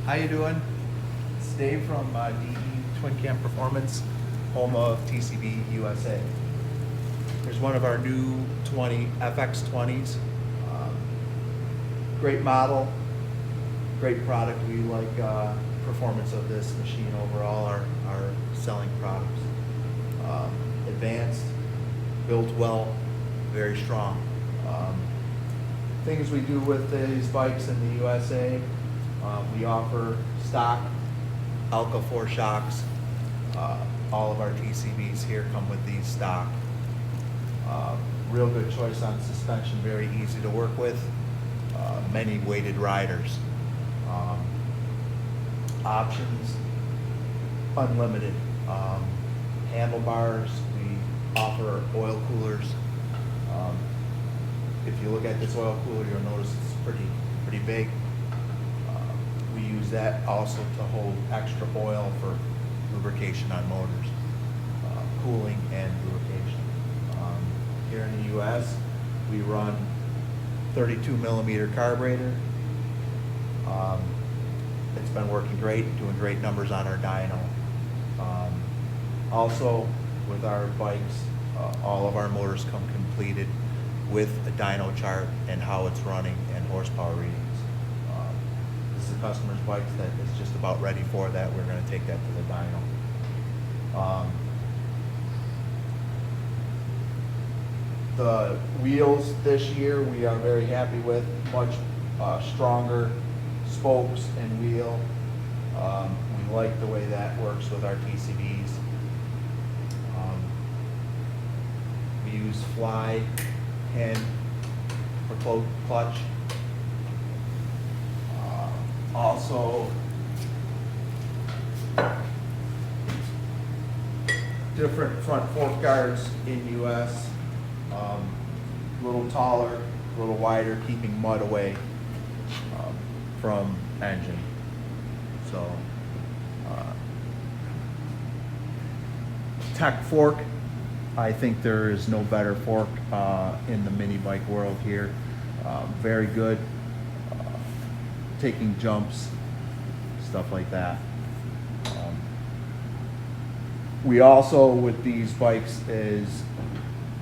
How you doing? It's Dave from DeTwinCam Performance, home of TCB USA. Here's one of our new FX20s. Great model, great product. We like performance of this machine overall, our selling products. Advanced, built well, very strong. Things we do with these bikes in the USA, we offer stock Alka 4 shocks. All of our TCBs here come with these stock. Real good choice on suspension, very easy to work with. Many weighted riders. Options, unlimited. Handlebars, we offer oil coolers. If you look at this oil cooler, you'll notice it's pretty big. We use that also to hold extra oil for lubrication on motors, cooling and lubrication. Here in the US, we run 32 millimeter carburetor. It's been working great, doing great numbers on our dyno. Also, with our bikes, all of our motors come completed with a dyno chart and how it's running and horsepower readings. This is a customer's bike that is just about ready for that. We're going to take that to the dyno. The wheels this year we are very happy with, much stronger spokes and wheel. We like the way that works with our TCBs. We use fly pin for clutch. Also, different front fork guards in US. A little taller, a little wider, keeping mud away from engine. So, Tech fork, I think there is no better fork in the mini bike world here. Very good, taking jumps, stuff like that. We also, with these bikes,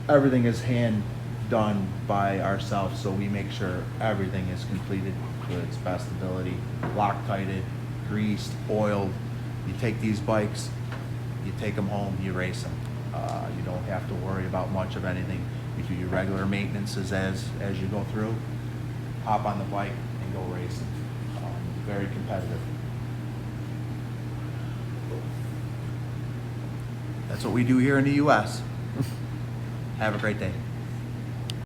everything is hand done by ourselves, so we make sure everything is completed to its best ability, Loctited, greased, oiled. You take these bikes, you take them home, you race them. You don't have to worry about much of anything. You do your regular maintenances as you go through, hop on the bike and go racing. Very competitive. That's what we do here in the US. Have a great day.